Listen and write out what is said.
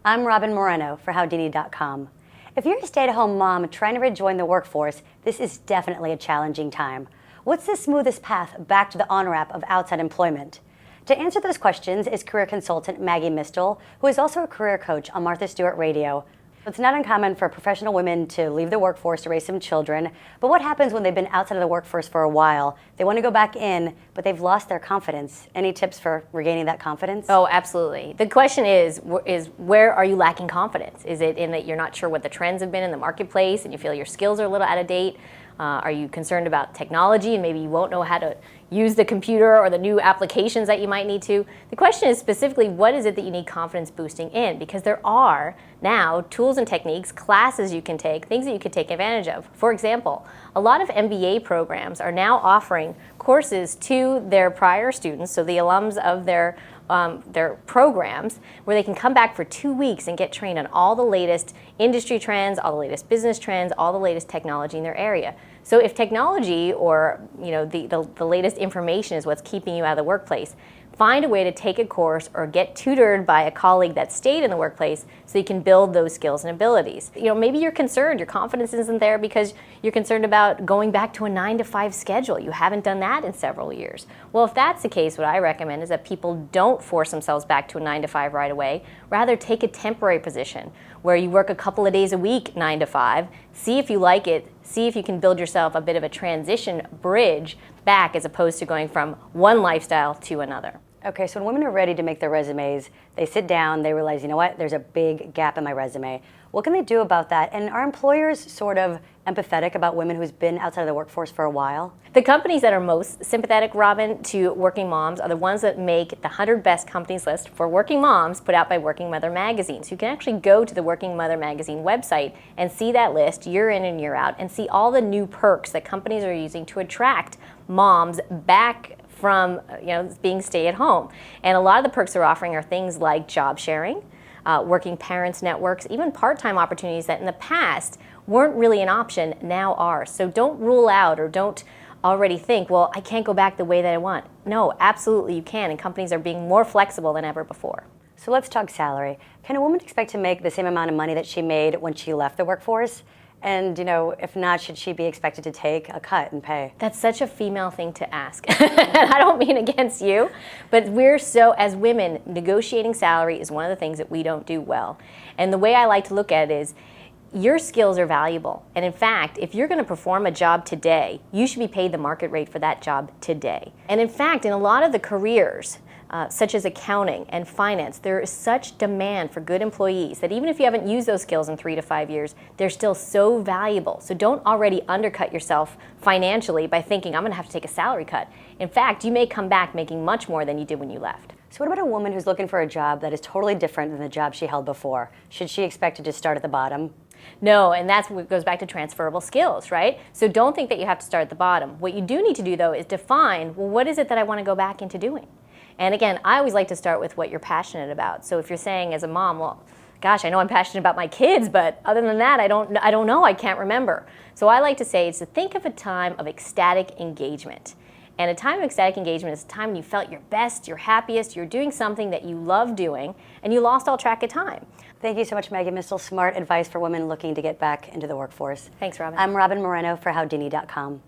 I'm Robin Moreno for Howdini.com. If you're a stay-at-home mom trying to rejoin the workforce, this is definitely a challenging time. What's the smoothest path back to the on-ramp of outside employment? To answer those questions is career consultant Maggie Mistal, who is also a career coach on Martha Stewart Radio. It's not uncommon for professional women to leave the workforce to raise some children, but what happens when they've been outside of the workforce for a while? They want to go back in, but they've lost their confidence. Any tips for regaining that confidence? Oh, absolutely. The question is where are you lacking confidence? Is it in that you're not sure what the trends have been in the marketplace and you feel your skills are a little out of date? Are you concerned about technology and maybe you won't know how to use the computer or the new applications that you might need to? The question is specifically, what is it that you need confidence boosting in? Because there are now tools and techniques, classes you can take, things that you can take advantage of. For example, a lot of MBA programs are now offering courses to their prior students, so the alums of their programs, where they can come back for 2 weeks and get trained on all the latest industry trends, all the latest business trends, all the latest technology in their area. So if technology or the latest information is what's keeping you out of the workplace, find a way to take a course or get tutored by a colleague that stayed in the workplace so you can build those skills and abilities. Maybe you're concerned, your confidence isn't there because you're concerned about going back to a 9-to-5 schedule. You haven't done that in several years. Well, if that's the case, what I recommend is that people don't force themselves back to a 9-to-5 right away. Rather, take a temporary position where you work a couple of days a week, 9-to-5, see if you like it, see if you can build yourself a bit of a transition bridge back as opposed to going from one lifestyle to another. Okay, so when women are ready to make their resumes, they sit down, they realize, you know what, there's a big gap in my resume. What can they do about that? And are employers sort of empathetic about women who's been outside of the workforce for a while? The companies that are most sympathetic, Robin, to working moms are the ones that make the 100 best companies list for working moms put out by Working Mother magazine. So you can actually go to the Working Mother magazine website and see that list year in and year out and see all the new perks that companies are using to attract moms back from being stay-at-home. And a lot of the perks they're offering are things like job sharing, working parents networks, even part-time opportunities that in the past weren't really an option, now are. So don't rule out or don't already think, well, I can't go back the way that I want. No, absolutely you can, and companies are being more flexible than ever before. So let's talk salary. Can a woman expect to make the same amount of money that she made when she left the workforce? And, if not, should she be expected to take a cut in pay? That's such a female thing to ask. I don't mean against you, but as women, negotiating salary is one of the things that we don't do well. And the way I like to look at it is, your skills are valuable. And in fact, if you're going to perform a job today, you should be paid the market rate for that job today. And in fact, in a lot of the careers, such as accounting and finance, there is such demand for good employees that even if you haven't used those skills in 3 to 5 years, they're still so valuable. So don't already undercut yourself financially by thinking, I'm going to have to take a salary cut. In fact, you may come back making much more than you did when you left. So what about a woman who's looking for a job that is totally different than the job she held before? Should she expect to just start at the bottom? No, and that's what goes back to transferable skills, right? So don't think that you have to start at the bottom. What you do need to do, though, is define, well, what is it that I want to go back into doing? And again, I always like to start with what you're passionate about. So if you're saying as a mom, well, gosh, I know I'm passionate about my kids, but other than that, I don't know, I can't remember. So I like to say is to think of a time of ecstatic engagement. And a time of ecstatic engagement is a time when you felt your best, your happiest, you're doing something that you love doing, and you lost all track of time. Thank you so much, Maggie Mistal. Smart advice for women looking to get back into the workforce. Thanks, Robin. I'm Robin Moreno for Howdini.com.